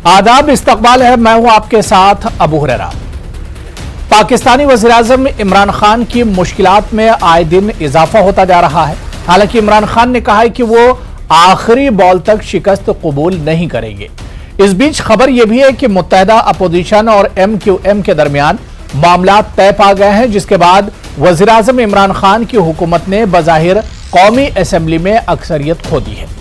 आदाब, इस्तकबाल है। मैं हूं आपके साथ अबू हुरैरा। पाकिस्तानी वज़ीर-ए-आज़म इमरान खान की मुश्किलात में आए दिन इजाफा होता जा रहा है। हालांकि इमरान खान ने कहा है कि वो आखिरी बॉल तक शिकस्त कबूल नहीं करेंगे। इस बीच खबर यह भी है कि मुत्तहदा अपोजिशन और MQM के दरमियान मामला तय पा गए हैं, जिसके बाद वज़ीर-ए-आज़म इमरान खान की हुकूमत ने बज़ाहिर कौमी असम्बली में अक्सरियत खो दी है।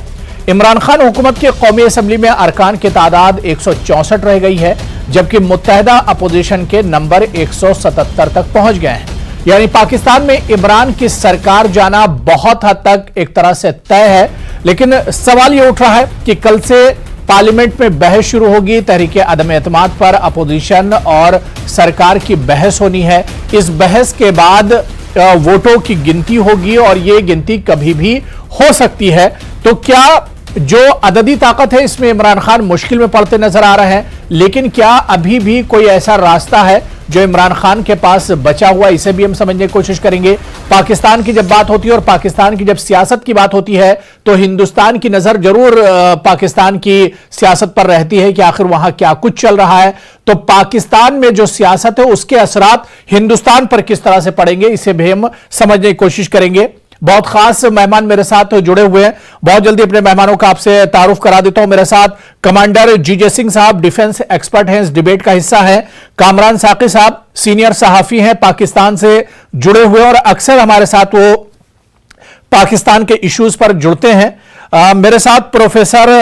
इमरान खान हुकूमत की कौमी असम्बली में अरकान की तादाद 164 रह गई है, जबकि मुत्तहदा अपोजिशन के नंबर 177 तक पहुंच गए हैं। यानी पाकिस्तान में इमरान की सरकार जाना बहुत हद तक एक तरह से तय है। लेकिन सवाल यह उठ रहा है कि कल से पार्लियामेंट में बहस शुरू होगी। तहरीक अदम एतमाद पर अपोजिशन और सरकार की बहस होनी है। इस बहस के बाद वोटों की गिनती होगी और यह गिनती कभी भी हो सकती है। तो क्या जो अददी ताकत है, इसमें इमरान खान मुश्किल में पड़ते नजर आ रहे हैं, लेकिन क्या अभी भी कोई ऐसा रास्ता है जो इमरान खान के पास बचा हुआ, इसे भी हम समझने की कोशिश करेंगे। पाकिस्तान की जब बात होती है और पाकिस्तान की जब सियासत की बात होती है तो हिंदुस्तान की नजर जरूर पाकिस्तान की सियासत पर रहती है कि आखिर वहां क्या कुछ चल रहा है। तो पाकिस्तान में जो सियासत है उसके असरात हिंदुस्तान पर किस तरह से पड़ेंगे, इसे भी हम समझने की कोशिश करेंगे। बहुत खास मेहमान मेरे साथ जुड़े हुए हैं। बहुत जल्दी अपने मेहमानों का आपसे तारुफ करा देता हूं। मेरे साथ कमांडर GJ सिंह साहब, डिफेंस एक्सपर्ट हैं, इस डिबेट का हिस्सा है। कामरान साकी साहब सीनियर सहाफी हैं, पाकिस्तान से जुड़े हुए और अक्सर हमारे साथ वो पाकिस्तान के इश्यूज पर जुड़ते हैं। मेरे साथ प्रोफेसर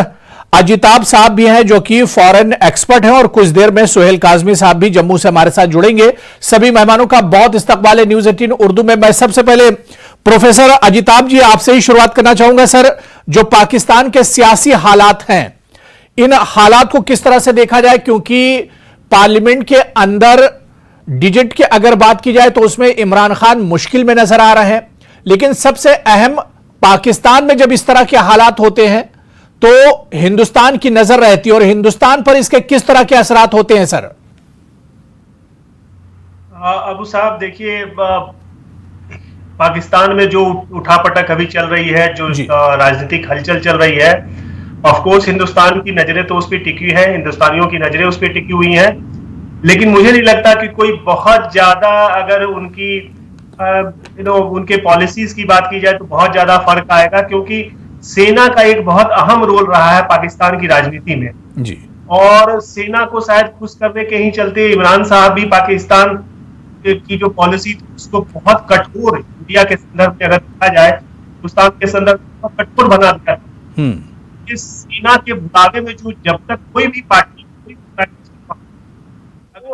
अजिताब साहब भी हैं जो कि फॉरेन एक्सपर्ट हैं, और कुछ देर में सुहेल काजमी साहब भी जम्मू से हमारे साथ जुड़ेंगे। सभी मेहमानों का बहुत इस्तकबाल है न्यूज़ 18 उर्दू में। मैं सबसे पहले प्रोफेसर अजिताब जी आपसे ही शुरुआत करना चाहूंगा। सर, जो पाकिस्तान के सियासी हालात हैं, इन हालात को किस तरह से देखा जाए, क्योंकि पार्लियामेंट के अंदर डिजिट की अगर बात की जाए तो उसमें इमरान खान मुश्किल में नजर आ रहे हैं, लेकिन सबसे अहम पाकिस्तान में जब इस तरह के हालात होते हैं तो हिंदुस्तान की नजर रहती है, और हिंदुस्तान पर इसके किस तरह के असरात होते हैं सर? अबू साहब देखिए, पाकिस्तान में जो उठापटक अभी चल रही है, जो राजनीतिक हलचल चल रही है, ऑफ कोर्स हिंदुस्तान की नजरें तो उस पर टिकी है, हिंदुस्तानियों की नजरें उस पर टिकी हुई हैं। लेकिन मुझे नहीं लगता कि कोई बहुत ज्यादा, अगर उनकी उनके पॉलिसीज की बात की जाए तो बहुत ज्यादा फर्क आएगा, क्योंकि सेना का एक बहुत अहम रोल रहा है पाकिस्तान की राजनीति में जी। और सेना को शायद खुश करने के ही चलते इमरान साहब भी पाकिस्तान की जो पॉलिसी उसको बहुत कठोर, इंडिया के संदर्भ में अगर देखा जाए, हिंदुस्तान के संदर्भ में कठोर बना दिया। इस सेना के बुलावे में जो जब तक कोई भी पार्टी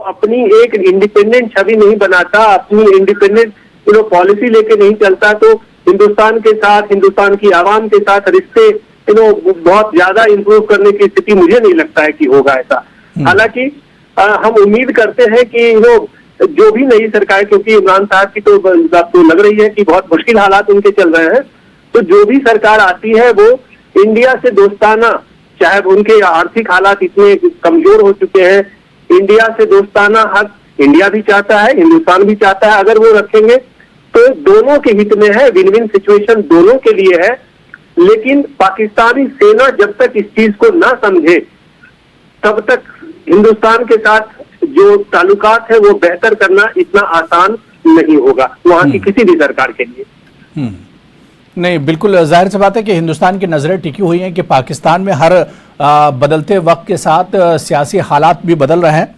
अपनी एक इंडिपेंडेंट छवि नहीं बनाता, अपनी इंडिपेंडेंट पॉलिसी लेके नहीं चलता, तो हिंदुस्तान के साथ, हिंदुस्तान की आवाम के साथ रिश्ते बहुत ज्यादा इंप्रूव करने की स्थिति मुझे नहीं लगता है कि होगा ऐसा। हालांकि हम उम्मीद करते हैं कि जो भी नई सरकार, क्योंकि इमरान साहब की तो लग रही है कि बहुत मुश्किल हालात उनके चल रहे हैं, तो जो भी सरकार आती है वो इंडिया से दोस्ताना, चाहे उनके आर्थिक हालात इतने कमजोर हो चुके हैं, इंडिया से दोस्ताना हक इंडिया भी चाहता है, हिंदुस्तान भी चाहता है, अगर वो रखेंगे तो दोनों के हित में है, विन विन सिचुएशन दोनों के लिए है। लेकिन पाकिस्तानी सेना जब तक इस चीज को ना समझे तब तक हिंदुस्तान के साथ जो ताल्लुकात है वो बेहतर करना इतना आसान नहीं होगा वहां की किसी भी सरकार के लिए। नहीं, बिल्कुल जाहिर सी बात है कि हिंदुस्तान की नजरें टिकी हुई हैं कि पाकिस्तान में हर बदलते वक्त के साथ सियासी हालात भी बदल रहे हैं।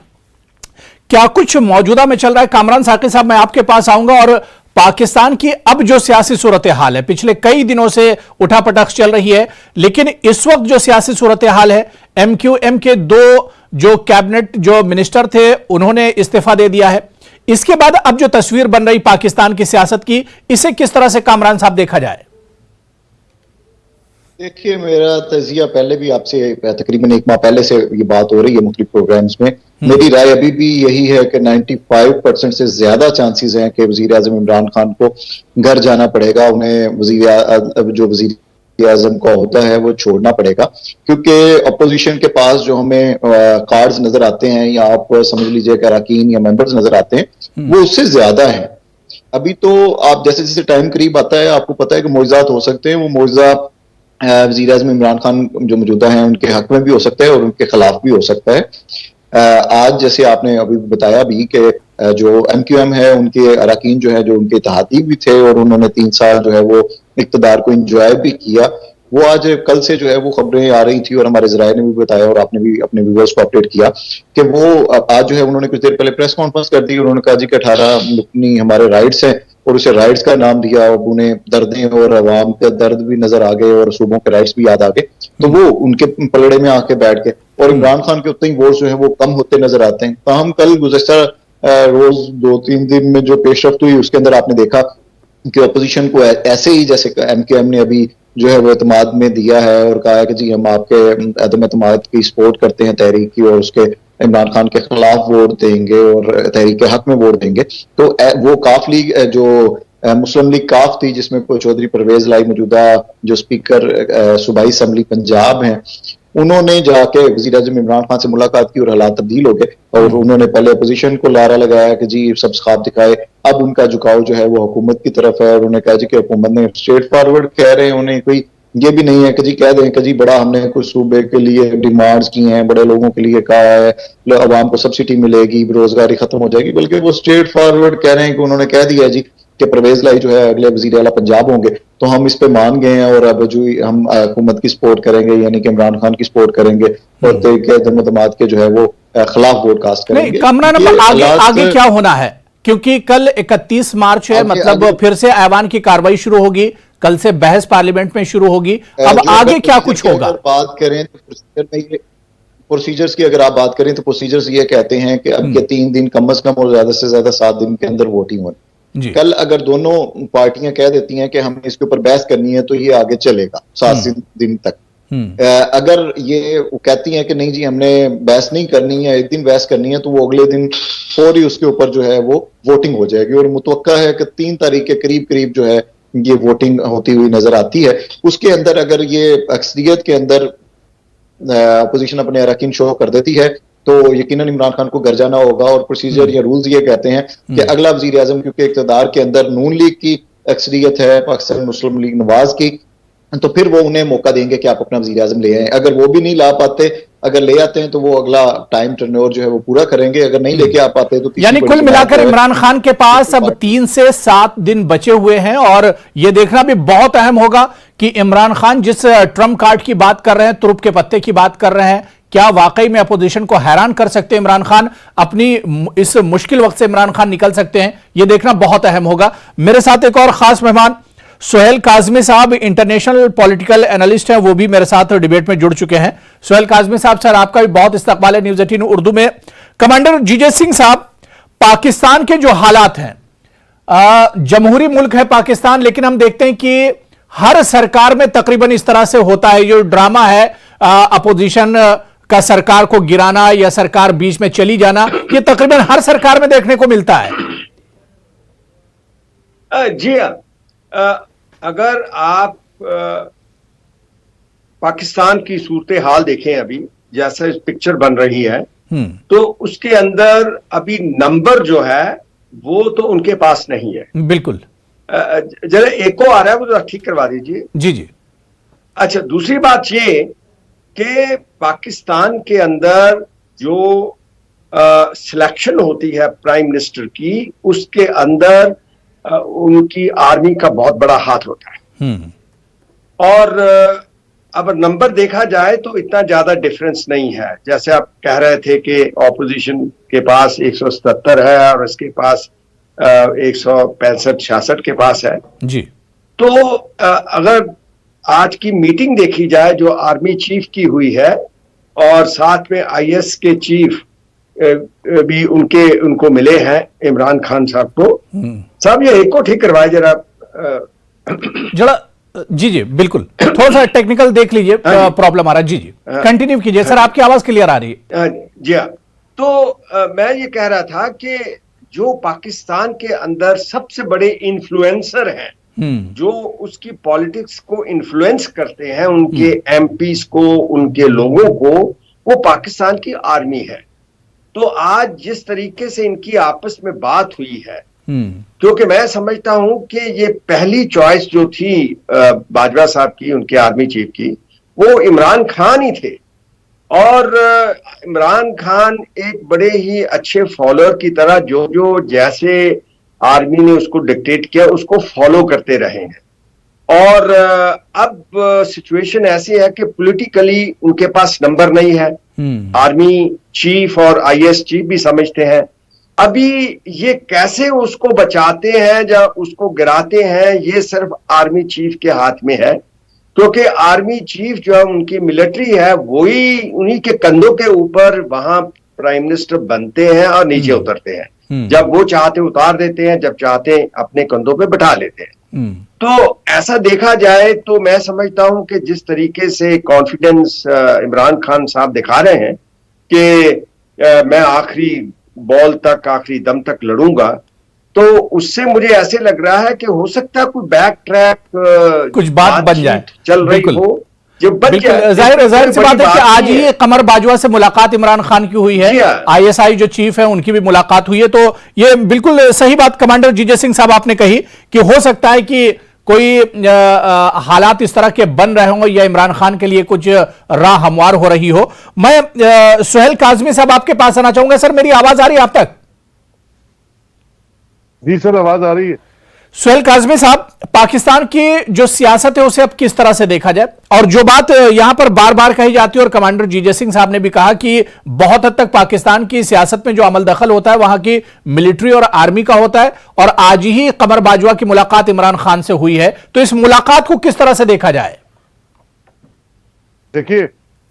क्या कुछ मौजूदा में चल रहा है? कामरान साकी साहब, मैं आपके पास आऊंगा। और पाकिस्तान की अब जो सियासी सूरत हाल है, पिछले कई दिनों से उठापटक चल रही है, लेकिन इस वक्त जो सियासी सूरत हाल है, MQM के 2 जो कैबिनेट जो मिनिस्टर थे उन्होंने इस्तीफा दे दिया है। इसके बाद अब जो तस्वीर बन रही पाकिस्तान की सियासत की, इसे किस तरह से कामरान साहब देखा जाए? देखिए, मेरा तजिया पहले भी आपसे तकरीबन 1 माह पहले से ये बात हो रही है मुख्तलिफ प्रोग्राम्स में। मेरी राय अभी भी यही है कि 95% से ज्यादा चांसेस हैं कि वज़ीर-ए-आज़म इमरान खान को घर जाना पड़ेगा, उन्हें जो वज़ीर आज़म का होता है वो छोड़ना पड़ेगा, क्योंकि अपोजिशन के पास जो हमें कार्ड्स नजर आते हैं, या आप समझ लीजिए कि अरकान या मेंबर्स नजर आते हैं, वो उससे ज्यादा है। अभी तो आप जैसे जैसे टाइम करीब आता है, आपको पता है कि मुआवजात हो सकते हैं, वो मुआवजा वजीर आज़म इमरान खान जो मौजूदा हैं उनके हक में भी हो सकता है और उनके खिलाफ भी हो सकता है। आज जैसे आपने अभी बताया भी कि जो MQM है उनके अरकान जो है, जो उनके इत्तेहादी भी थे और उन्होंने 3 साल जो है वो इक़्तिदार को इंजॉय भी किया, वो आज कल से जो है वो खबरें आ रही थी और हमारे ज़राए ने भी बताया और आपने भी अपने व्यूअर्स को अपडेट किया कि वो आज जो है उन्होंने कुछ देर पहले प्रेस कॉन्फ्रेंस कर दी। उन्होंने कहा जी कि 18 रुकनी हमारे राइट्स हैं और उसे राइट्स का नाम दिया और उन्हें दर्दें और अवाम के दर्द भी नजर आ गए और सूबों के राइट्स भी याद आ गए, तो वो उनके पलड़े में आके बैठ गए और इमरान खान के उतने ही वोट जो है वो कम होते नजर आते हैं। तो हम कल गुज़श्ता रोज 2-3 दिन में जो पेशरफ्त हुई उसके अंदर आपने देखा कि अपोजिशन को ऐसे ही जैसे MQM ने अभी जो है वो एतमाद में दिया है और कहा है कि जी हम आपके अदम एतमाद की सपोर्ट करते हैं तहरीक की और उसके इमरान खान के खिलाफ वोट देंगे और तहरीक के हक में वोट देंगे। तो वो काफ लीग जो मुस्लिम लीग काफ थी जिसमें चौधरी परवेज लाई मौजूदा जो स्पीकर सूबाई असम्बली पंजाब हैं, उन्होंने जाके वज़ीर आज़म इमरान खान से मुलाकात की और हालात तब्दील हो गए और उन्होंने पहले अपोजिशन को लारा लगाया कि जी सब ख्वाब दिखाए। अब उनका झुकाव जो है वो हुकूमत की तरफ है और उन्होंने कहा जी कि हुकूमत ने स्ट्रेट फॉरवर्ड कह रहे हैं, उन्हें कोई ये भी नहीं है कि जी कह दें कि जी बड़ा हमने कुछ सूबे के लिए डिमांड्स की हैं, बड़े लोगों के लिए कहा है अवाम को सब्सिडी मिलेगी, बेरोजगारी खत्म हो जाएगी, बल्कि वो स्ट्रेट फॉरवर्ड कह रहे हैं कि उन्होंने कह दिया जी कि परवेज लाई जो है अगले वजीर आला पंजाब होंगे, तो हम इस पे मान गए हैं और अब जो हम हुकूमत की सपोर्ट करेंगे यानी कि इमरान खान की सपोर्ट करेंगे और तहरीक के जो है वो खिलाफ वोट कास्ट करेंगे। कमरा नंबर आगे क्या होना है, क्योंकि कल 31 मार्च है, मतलब फिर से ऐवान की कार्रवाई शुरू होगी, कल से बहस पार्लियामेंट में शुरू होगी, अब आगे क्या कुछ होगा? बात करें तो प्रोसीजर्स की अगर आप बात करें तो प्रोसीजर्स ये कहते हैं कि अब के 3 दिन कम से कम और ज्यादा से ज्यादा 7 दिन के अंदर वोटिंग होनी। कल अगर दोनों पार्टियां कह देती हैं कि हमें इसके ऊपर बहस करनी है तो ये आगे चलेगा 7 दिन तक। अगर ये वो कहती हैं कि नहीं जी हमने बहस नहीं करनी है, एक दिन बहस करनी है, तो वो अगले दिन फौरी उसके ऊपर जो है वो वोटिंग हो जाएगी और मुतवक्का है कि 3 तारीख के करीब करीब जो है ये वोटिंग होती हुई नजर आती है। उसके अंदर अगर ये अक्सरियत के अंदर अपोजिशन अपने अरकान शो कर देती है तो यकीनन इमरान खान को घर जाना होगा और प्रोसीजर या रूल्स ये कहते हैं कि अगला वजीर आजम, क्योंकि इक़्तिदार के अंदर नून लीग की अक्सरियत है, पाकिस्तान मुस्लिम लीग नवाज की, तो फिर वो उन्हें मौका देंगे कि आप अपना वजीर आजम ले आए। अगर वो भी नहीं ला पाते, अगर ले आते हैं तो वो अगला टाइम टर्नओवर जो है वो पूरा करेंगे, अगर नहीं लेके आ पाते तो यानी कुल मिलाकर इमरान खान के पास अब 3 से 7 दिन बचे हुए हैं और ये देखना भी बहुत अहम होगा कि इमरान खान जिस ट्रम्प कार्ड की बात कर रहे हैं, तुरुप के पत्ते की बात कर रहे हैं, क्या वाकई में अपोजिशन को हैरान कर सकते हैं इमरान खान, अपनी इस मुश्किल वक्त से इमरान खान निकल सकते हैं, यह देखना बहुत अहम होगा। मेरे साथ एक और खास मेहमान सोहेल काज़मी साहब इंटरनेशनल पॉलिटिकल एनालिस्ट हैं, वो भी मेरे साथ डिबेट में जुड़ चुके हैं। सोहेल काज़मी साहब, सर आपका भी बहुत इस्तकबाल है न्यूज़ 18 उर्दू में। कमांडर जीजे सिंह साहब, पाकिस्तान के जो हालात हैं, जमहूरी मुल्क है पाकिस्तान, लेकिन हम देखते हैं कि हर सरकार में तकरीबन इस तरह से होता है, जो ड्रामा है अपोजिशन का सरकार को गिराना या सरकार बीच में चली जाना, ये तकरीबन हर सरकार में देखने को मिलता है। जी अगर आप पाकिस्तान की सूरत हाल देखें अभी जैसा पिक्चर बन रही है, तो उसके अंदर अभी नंबर जो है वो तो उनके पास नहीं है। बिल्कुल। जरा एको आ रहा है, वो जरा ठीक करवा दीजिए। जी जी। अच्छा, दूसरी बात ये कि पाकिस्तान के अंदर जो सिलेक्शन होती है प्राइम मिनिस्टर की, उसके अंदर उनकी आर्मी का बहुत बड़ा हाथ होता है। और अब नंबर देखा जाए तो इतना ज्यादा डिफरेंस नहीं है। जैसे आप कह रहे थे कि ऑपोजिशन के पास 177 है और इसके पास 165-66 के पास है जी। तो अगर आज की मीटिंग देखी जाए जो आर्मी चीफ की हुई है और साथ में IS के चीफ भी उनको मिले हैं इमरान खान साहब को। साहब ये एक को ठीक करवाए जरा। जी जी बिल्कुल, थोड़ा सा टेक्निकल देख लीजिए, प्रॉब्लम आ रहा है। जी जी कंटिन्यू कीजिए सर, आपकी आवाज क्लियर आ रही है। जी हाँ, तो मैं ये कह रहा था कि जो पाकिस्तान के अंदर सबसे बड़े इन्फ्लुएंसर हैं, जो उसकी पॉलिटिक्स को इन्फ्लुएंस करते हैं, उनके MPs को, उनके लोगों को, वो पाकिस्तान की आर्मी है। तो आज जिस तरीके से इनकी आपस में बात हुई है क्योंकि मैं समझता हूं कि ये पहली चॉइस जो थी बाजवा साहब की, उनके आर्मी चीफ की, वो इमरान खान ही थे। और इमरान खान एक बड़े ही अच्छे फॉलोअर की तरह जो जो जैसे आर्मी ने उसको डिक्टेट किया उसको फॉलो करते रहे हैं। और अब सिचुएशन ऐसी है कि पॉलिटिकली उनके पास नंबर नहीं है। आर्मी चीफ और आईएएस चीफ भी समझते हैं अभी ये कैसे उसको बचाते हैं या उसको गिराते हैं, ये सिर्फ आर्मी चीफ के हाथ में है। क्योंकि आर्मी चीफ जो है उनकी मिलिट्री है, वही उन्हीं के कंधों के ऊपर वहां प्राइम मिनिस्टर बनते हैं और नीचे उतरते हैं। जब वो चाहते उतार देते हैं, जब चाहते अपने कंधों पे बैठा लेते हैं। तो ऐसा देखा जाए तो मैं समझता हूं कि जिस तरीके से कॉन्फिडेंस इमरान खान साहब दिखा रहे हैं कि मैं आखिरी बॉल तक, आखिरी दम तक लड़ूंगा, तो उससे मुझे ऐसे लग रहा है कि हो सकता है कोई बैक ट्रैक कुछ बात बन जाए, चल रही हो। जाहिर सी बात है कि आज ही कमर बाजवा से मुलाकात इमरान खान की हुई है, आईएसआई जो चीफ है उनकी भी मुलाकात हुई है। तो ये बिल्कुल सही बात कमांडर जीजे सिंह साहब आपने कही कि हो सकता है कि कोई हालात इस तरह के बन रहे हों या इमरान खान के लिए कुछ राह हमवार हो रही हो। मैं सुहेल काजमी साहब आपके पास आना चाहूंगा। सर, मेरी आवाज आ रही है आप तक? जी सर, आवाज आ रही है। सुहेल काजमी साहब, पाकिस्तान की जो सियासत है उसे अब किस तरह से देखा जाए? और जो बात यहां पर बार बार कही जाती है और कमांडर जीजे सिंह साहब ने भी कहा कि बहुत हद तक पाकिस्तान की सियासत में जो अमल दखल होता है वहां की मिलिट्री और आर्मी का होता है, और आज ही कमर बाजवा की मुलाकात इमरान खान से हुई है, तो इस मुलाकात को किस तरह से देखा जाए? देखिए,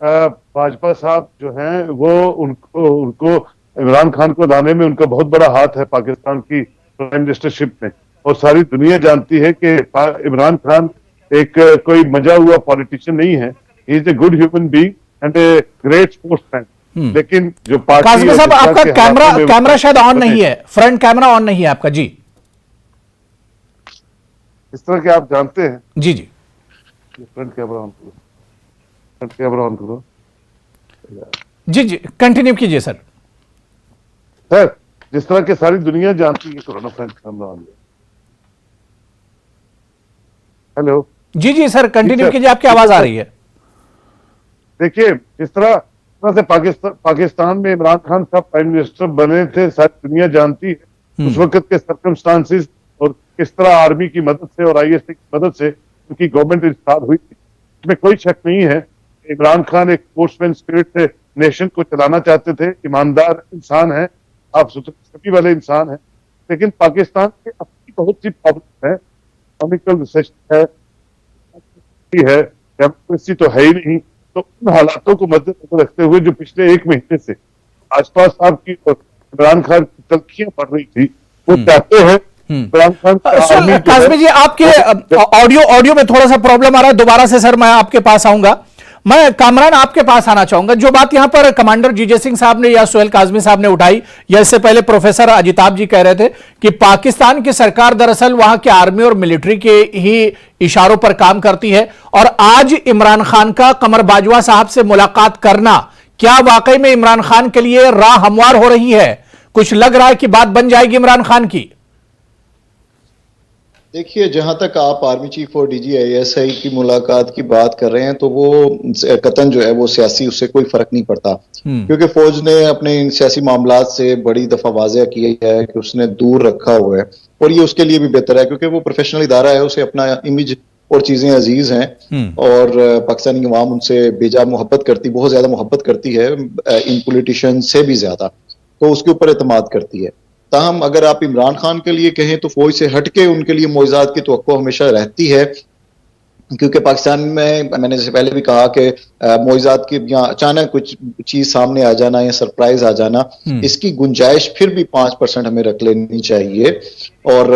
भाजपा साहब जो हैं वो उनको इमरान खान को लाने में उनका बहुत बड़ा हाथ है पाकिस्तान की प्राइम मिनिस्टरशिप में। और सारी दुनिया जानती है कि इमरान खान एक कोई मजा हुआ पॉलिटिशियन नहीं है। He is a good human being and a great sportsman. लेकिन जो पार्टी साहब, आपका कैमरा शायद ऑन नहीं है, फ्रंट कैमरा ऑन नहीं है आपका। जी, इस तरह के आप जानते हैं। जी जी, फ्रंट कैमरा ऑन करो, फ्रंट कैमरा ऑन करो। जी जी, कंटिन्यू कीजिए सर। सर, जिस तरह के सारी दुनिया जानती है, corona front camera on. Hello. जी जी सर, कंटिन्यू कीजिए, आपकी आवाज आ रही है। देखिए, इस तरह से पाकिस्तान में इमरान खान साहब प्राइम मिनिस्टर बने थे, सारी दुनिया जानती है उस वक्त के सर्कमस्टांसिस और किस तरह आर्मी की मदद से और आईएसआई की मदद से उनकी गवर्नमेंट इंस्टॉल हुई थी। इसमें कोई शक नहीं है। इमरान खान एक स्पोर्ट्समैन स्पिरिट से नेशन को चलाना चाहते थे, ईमानदार इंसान है, आप सभी वाले इंसान है। लेकिन पाकिस्तान की अपनी बहुत सी प्रॉब्लम है, इकोनॉमिकल रिसेशन है, डेमोक्रेसी तो है ही नहीं। तो उन हालातों को मद्देनजर रखते हुए जो पिछले एक महीने से भाजपा साहब की और इमरान खान की तलखियां पड़ रही थी, वो चाहते हैं इमरान खान। काज़मी जी, आपके ऑडियो में थोड़ा सा प्रॉब्लम आ रहा है, दोबारा से सर मैं आपके पास आऊंगा। मैं कामरान आपके पास आना चाहूंगा। जो बात यहां पर कमांडर जीजे सिंह साहब ने या सुहेल काजमी साहब ने उठाई, या इससे पहले प्रोफेसर अजिताब जी कह रहे थे कि पाकिस्तान की सरकार दरअसल वहां के आर्मी और मिलिट्री के ही इशारों पर काम करती है, और आज इमरान खान का कमर बाजवा साहब से मुलाकात करना क्या वाकई में इमरान खान के लिए राह हमवार हो रही है? कुछ लग रहा है कि बात बन जाएगी इमरान खान की? देखिए, जहां तक आप आर्मी चीफ और डीजी आईएसआई की मुलाकात की बात कर रहे हैं, तो वो कतन जो है वो सियासी, उससे कोई फर्क नहीं पड़ता। क्योंकि फौज ने अपने इन सियासी मामलात से बड़ी दफा वाज़ेह किया है कि उसने दूर रखा हुआ है, और ये उसके लिए भी बेहतर है क्योंकि वो प्रोफेशनल इदारा है, उसे अपना इमेज और चीजें अजीज हैं, और पाकिस्तानी अवाम उनसे बेजा मोहब्बत करती, बहुत ज्यादा मोहब्बत करती है, इन पॉलिटिशियन से भी ज्यादा, तो उसके ऊपर एतमाद करती है। ताहम अगर आप इमरान खान के लिए कहें तो फौज से हटके उनके लिए मुआवजात की तवक्को हमेशा रहती है, क्योंकि पाकिस्तान में मैंने जैसे पहले भी कहा कि मुआवजात की या अचानक कुछ चीज सामने आ जाना या सरप्राइज आ जाना, इसकी गुंजाइश फिर भी 5% हमें रख लेनी चाहिए। और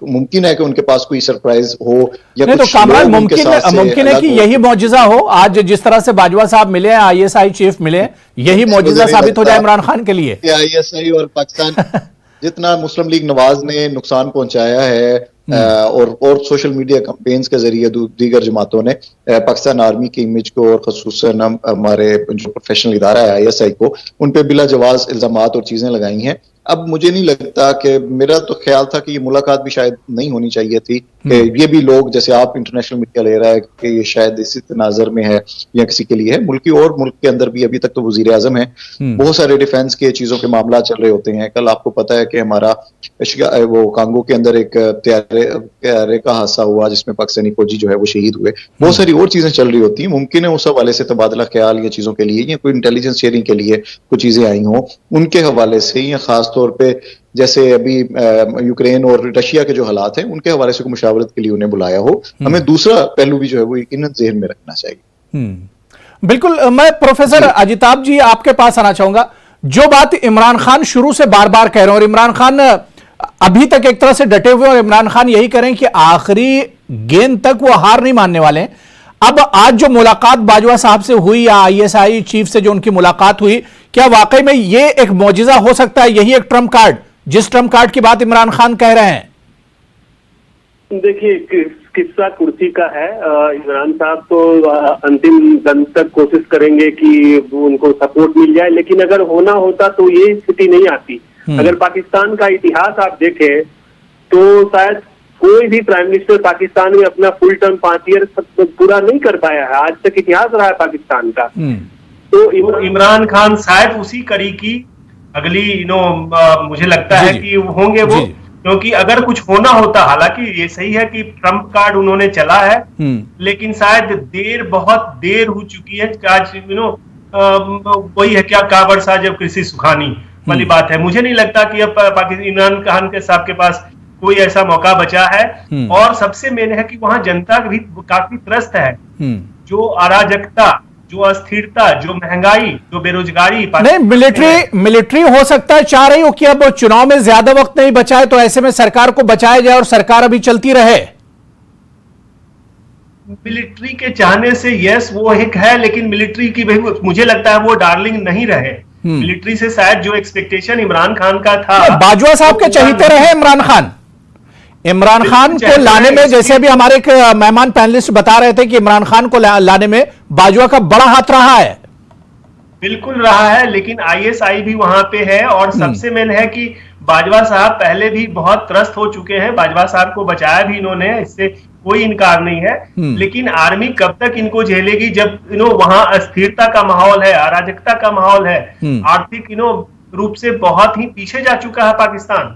मुमकिन है कि उनके पास कोई सरप्राइज हो या नहीं, तो कामरान मुमकिन है कि यही मौजिजा हो। आज जिस तरह से बाजवा साहब मिले हैं, आईएसआई चीफ मिले हैं, यही मौजिजा साबित हो जाए इमरान खान के लिए। आईएसआई और पाकिस्तान जितना मुस्लिम लीग नवाज ने नुकसान पहुंचाया है और सोशल मीडिया कैंपेन्स के जरिए दीगर जमातों ने पाकिस्तान आर्मी की इमेज को और खसूसन हमारे जो प्रोफेशनल इदारा है आईएसआई को, उन पे बिला जवाज इल्जामात और चीजें लगाई हैं, अब मुझे नहीं लगता कि, मेरा तो ख्याल था कि ये मुलाकात भी शायद नहीं होनी चाहिए थी, कि ये भी लोग, जैसे आप इंटरनेशनल मीडिया ले रहा है कि ये शायद इसी तनाजर में है या किसी के लिए है, मुल्क के अंदर भी अभी तक तो वजीर आजम है, बहुत सारे डिफेंस के चीजों के मामला चल रहे होते हैं। कल आपको पता है कि हमारा वो कांगो के अंदर एक त्यारे का हादसा हुआ जिसमें पाकिस्तानी फौजी जो है वो शहीद हुए। बहुत सारी और चीजें चल रही होती हैं, मुमकिन है उस हवाले से तबादला ख्याल या चीजों के लिए या कोई इंटेलिजेंस शेयरिंग के लिए कुछ चीजें आई हों, उनके हवाले से, या खास तौर पे जैसे अभी यूक्रेन और रशिया के जो हालात हैं उनके हवाले से मुशावरत के लिए उन्हें बुलाया हो। हमें दूसरा पहलू भी जो है वो यकीनन ज़हन में रखना चाहिए। बिल्कुल, मैं प्रोफेसर अजिताभ जी आपके पास आना चाहूंगा। जो बात इमरान खान शुरू से बार बार कह रहे हैं और इमरान खान अभी तक एक तरह से डटे हुए, और इमरान खान यही करें कि आखिरी गेंद तक वो हार नहीं मानने वाले हैं। अब आज जो मुलाकात बाजवा साहब से हुई या ISI चीफ से जो उनकी मुलाकात हुई, क्या वाकई में ये एक मौजिजा हो सकता है? यही एक ट्रम्प कार्ड, जिस ट्रम्प कार्ड की बात इमरान खान कह रहे हैं। देखिए, किस्सा कुर्सी का है। इमरान साहब तो अंतिम दम तक कोशिश करेंगे कि उनको सपोर्ट मिल जाए, लेकिन अगर होना होता तो ये स्थिति नहीं आती। अगर पाकिस्तान का इतिहास आप देखें तो शायद कोई भी प्राइम मिनिस्टर पाकिस्तान में अपना फुल टर्म 5 ईयर पूरा नहीं कर पाया है। आज तक इतिहास रहा है पाकिस्तान का। तो इमरान खान शायद उसी कड़ी की अगली मुझे लगता है कि होंगे वो, क्योंकि अगर कुछ होना होता, हालांकि ये सही है कि ट्रम्प कार्ड उन्होंने चला है, लेकिन शायद बहुत देर हो चुकी है। वही है क्या, काबड़ सा जब कृषि सुखानी वाली बात है। मुझे नहीं लगता कि अब इमरान खान के साहब के पास कोई ऐसा मौका बचा है। और सबसे मेन है कि वहां जनता भी काफी त्रस्त है। जो अराजकता, जो अस्थिरता, जो महंगाई, जो बेरोजगारी, नहीं, मिलिट्री हो सकता है चाह रही हो कि अब चुनाव में ज्यादा वक्त नहीं बचा है, तो ऐसे में सरकार को बचाया जाए और सरकार अभी चलती रहे। मिलिट्री के चाहने से यस वो एक है, लेकिन मिलिट्री की मुझे लगता है वो डार्लिंग नहीं रहे। मिलिट्री से शायद जो एक्सपेक्टेशन इमरान खान का था, बाजवा साहब के चहीते रहे इमरान खान को लाने में, जैसे अभी हमारे एक मेहमान पैनलिस्ट बता रहे थे कि इमरान खान को लाने में बाजवा का बड़ा हाथ रहा है। बिल्कुल रहा है, लेकिन ISI भी वहां पे है। और सबसे मेन है कि बाजवा साहब पहले भी बहुत त्रस्त हो चुके हैं। बाजवा साहब को बचाया भी इन्होंने, इससे कोई इनकार नहीं है। लेकिन आर्मी कब तक इनको झेलेगी जब वहां अस्थिरता का माहौल है, अराजकता का माहौल है, आर्थिक रूप से बहुत ही पीछे जा चुका है पाकिस्तान।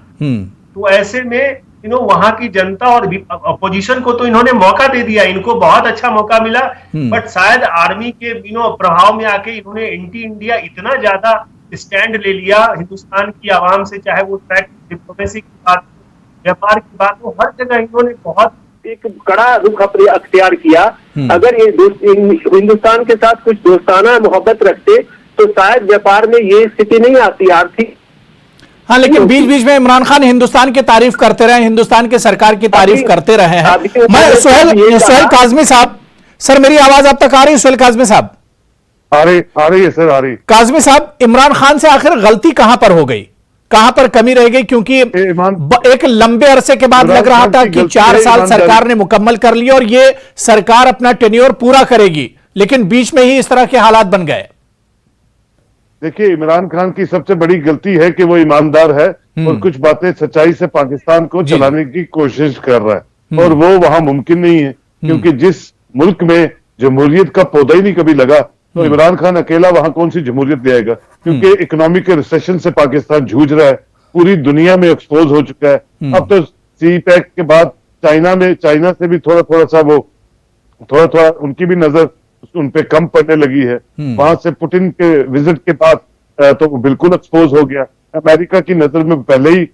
तो ऐसे में वहां की जनता और अपोजिशन को तो इन्होंने मौका दे दिया, इनको बहुत अच्छा मौका मिला। बट शायद आर्मी के प्रभाव में आके इन्होंने एंटी इंडिया इतना ज्यादा स्टैंड ले लिया हिंदुस्तान की आवाम से, चाहे वो डिप्लोमेसी की बात, व्यापार की बात हो, हर जगह इन्होंने बहुत एक कड़ा रुख अख्तियार किया। अगर हिंदुस्तान के साथ कुछ दोस्ताना मोहब्बत रखते तो शायद व्यापार में ये स्थिति नहीं आती, आर्थिक। हाँ, लेकिन बीच बीच में इमरान खान हिंदुस्तान की तारीफ करते रहे, हिंदुस्तान के सरकार की तारीफ करते रहे हैं। मैं सुहेल काजमी साहब, सर मेरी आवाज आप तक आ रही है? सुहेल काजमी साहब आ रही है सर, आ रही। काजमी साहब, इमरान खान से आखिर गलती कहां पर हो गई, कहां पर कमी रह गई? क्योंकि एक लंबे अरसे के बाद लग रहा था कि 4 साल सरकार ने मुकम्मल कर लिया और ये सरकार अपना टेन्योर पूरा करेगी, लेकिन बीच में ही इस तरह के हालात बन गए। देखिए, इमरान खान की सबसे बड़ी गलती है कि वो ईमानदार है और कुछ बातें सच्चाई से पाकिस्तान को चलाने की कोशिश कर रहा है, और वो वहां मुमकिन नहीं है। क्योंकि जिस मुल्क में जमहूरियत का पौधा ही नहीं कभी लगा, तो इमरान खान अकेला वहां कौन सी जमहूरियत ले आएगा? क्योंकि इकोनॉमिक के रिसेशन से पाकिस्तान जूझ रहा है, पूरी दुनिया में एक्सपोज हो चुका है। अब तो CPEC के बाद चाइना से भी थोड़ा थोड़ा उनकी भी नजर उन पे कम पड़ने लगी है। वहां से पुतिन के विजिट के बाद तो वो बिल्कुल एक्सपोज हो गया। अमेरिका की नजर में पहले ही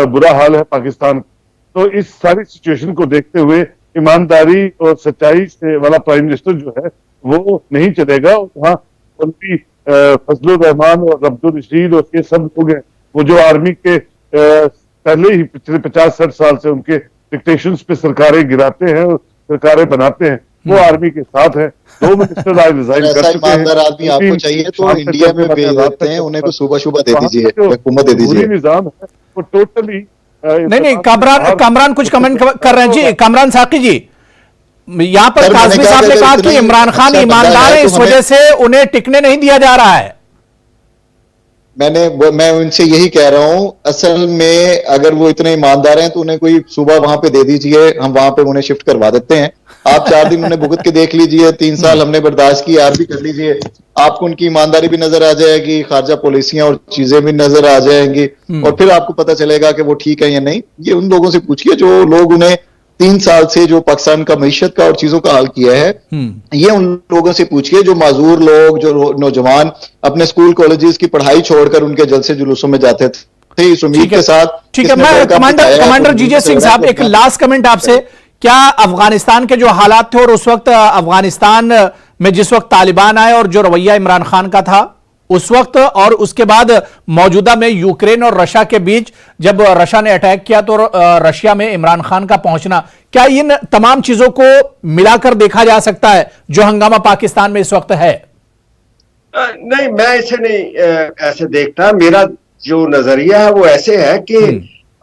बुरा हाल है पाकिस्तान। तो इस सारी सिचुएशन को देखते हुए ईमानदारी और सच्चाई से वाला प्राइम मिनिस्टर जो है वो नहीं चलेगा। वहाँ उनकी फजलुर रहमान और अब्दुल रशीद और ये सब लोग हैं, वो जो आर्मी के पहले ही पिछले 50-60 साल से उनके डिक्टेशंस पे सरकारें गिराते हैं और सरकारें बनाते हैं, वो आर्मी के साथ है। 2 मिनिस्टर आज रिजाइन कर चुके हैं। ईमानदार आदमी आपको चाहिए तो इंडिया में भेज देते हैं, उन्हें को सुबह दे दीजिए, हुकूमत दे दीजिए। निजाम है वो टोटली नहीं, कामरान कुछ कमेंट कर रहे हैं जी। कामरान साकी जी, यहाँ पर काजमी साहब ने कहा कि इमरान खान ईमानदार है, इस वजह से उन्हें टिकने नहीं दिया जा रहा है। मैं उनसे यही कह रहा हूं, असल में अगर वो इतने ईमानदार हैं तो उन्हें कोई सूबा वहां पे दे दीजिए, हम वहां पे उन्हें शिफ्ट करवा देते हैं। आप 4 दिन उन्हें भुगत के देख लीजिए, 3 साल हमने बर्दाश्त की, आप भी कर लीजिए, आपको उनकी ईमानदारी भी नजर आ जाएगी, खारजा पॉलिसियां और चीजें भी नजर आ जाएंगी, और फिर आपको पता चलेगा कि वो ठीक है या नहीं। ये उन लोगों से पूछिए जो लोग उन्हें 3 साल से जो पाकिस्तान का मईशत का और चीजों का हाल किया है, ये उन लोगों से पूछिए जो माजूर लोग, जो नौजवान अपने स्कूल कॉलेजेस की पढ़ाई छोड़कर उनके जलसे जुलूसों में जाते थे इस उम्मीद के साथ। ठीक है, मैं कमांडर जीजे सिंह साहब एक लास्ट कमेंट आपसे, क्या अफगानिस्तान के जो हालात थे और उस वक्त अफगानिस्तान में जिस वक्त तालिबान आए और जो रवैया इमरान खान का था उस वक्त, और उसके बाद मौजूदा में यूक्रेन और रशिया के बीच जब रशिया ने अटैक किया तो रशिया में इमरान खान का पहुंचना, क्या इन तमाम चीजों को मिलाकर देखा जा सकता है जो हंगामा पाकिस्तान में इस वक्त है? नहीं, मैं इसे नहीं ऐसे देखता। मेरा जो नजरिया है वो ऐसे है कि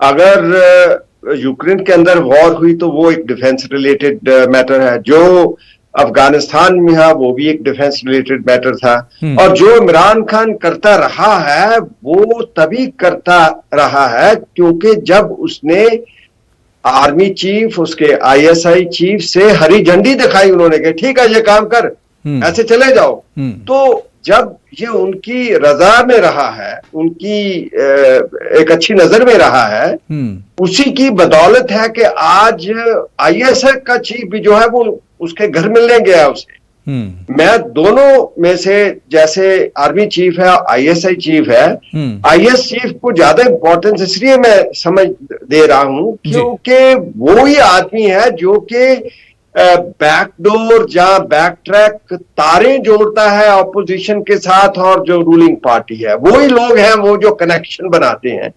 अगर यूक्रेन के अंदर वॉर हुई तो वो एक डिफेंस रिलेटेड मैटर है, जो अफगानिस्तान में है वो भी एक डिफेंस रिलेटेड मैटर था, और जो इमरान खान करता रहा है वो तभी करता रहा है क्योंकि जब उसने आर्मी चीफ, उसके आईएसआई चीफ से हरी झंडी दिखाई, उन्होंने कहा ठीक है ये काम कर, ऐसे चले जाओ। तो जब ये उनकी रजा में रहा है, उनकी एक अच्छी नजर में रहा है, उसी की बदौलत है कि आज आईएसआई का चीफ भी जो है वो उसके घर मिलने गया उसे। मैं दोनों में से, जैसे आर्मी चीफ है, आईएसआई चीफ है, आईएस चीफ को ज्यादा इंपॉर्टेंस इसलिए मैं समझ दे रहा हूं क्योंकि वो ही आदमी है जो कि बैकडोर जहां बैक ट्रैक तारें जोड़ता है ऑपोजिशन के साथ और जो रूलिंग पार्टी है, वो ही लोग हैं वो जो कनेक्शन बनाते हैं।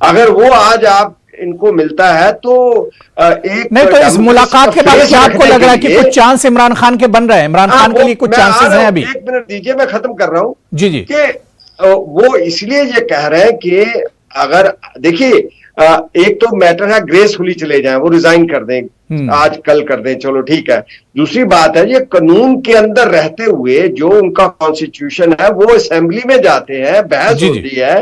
अगर वो आज आप इनको मिलता है तो एक नहीं, तो इस मुलाकात के बाद क्या आपको लग रहा है कि कुछ चांस इमरान खान के बन रहे हैं? इमरान खान के लिए कुछ चांसेस हैं अभी? 1 मिनट दीजिए, मैं खत्म कर रहा हूं। जी जी। कि वो इसलिए ये कह रहे हैं कि अगर देखिए, एक तो मैटर है ग्रेसफुली चले जाएं, वो रिजाइन कर दें, आज कल कर दें, चलो ठीक है। दूसरी बात है ये कानून के अंदर रहते हुए जो उनका कॉन्स्टिट्यूशन है वो असेंबली में जाते हैं, बहस होती है,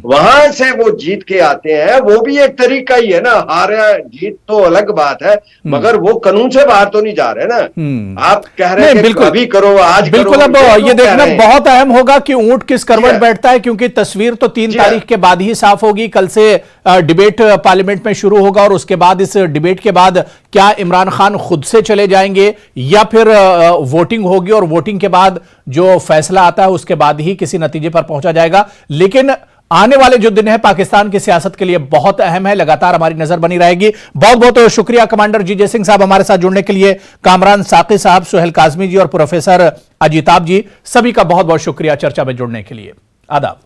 वहां से वो जीत के आते हैं, वो भी एक तरीका ही है ना। हार जीत तो अलग बात है, मगर वो कानून से बाहर तो नहीं जा रहे ना। आप कह रहे हैं कि अभी करो, आज बिल्कुल। अब ये देखना बहुत अहम होगा कि ऊंट किस करवट बैठता है, क्योंकि तस्वीर तो 3 तारीख के बाद ही साफ होगी। कल से डिबेट पार्लियामेंट में शुरू होगा और उसके बाद इस डिबेट के बाद क्या इमरान खान खुद से चले जाएंगे या फिर वोटिंग होगी, और वोटिंग के बाद जो फैसला आता है उसके बाद ही किसी नतीजे पर पहुंचा जाएगा। लेकिन आने वाले जो दिन है पाकिस्तान की सियासत के लिए बहुत अहम है, लगातार हमारी नजर बनी रहेगी। बहुत बहुत शुक्रिया कमांडर जीजे सिंह साहब हमारे साथ जुड़ने के लिए, कामरान साकी साहब, सुहेल काजमी जी और प्रोफेसर अजिताब जी, सभी का बहुत बहुत शुक्रिया चर्चा में जुड़ने के लिए। आदाब।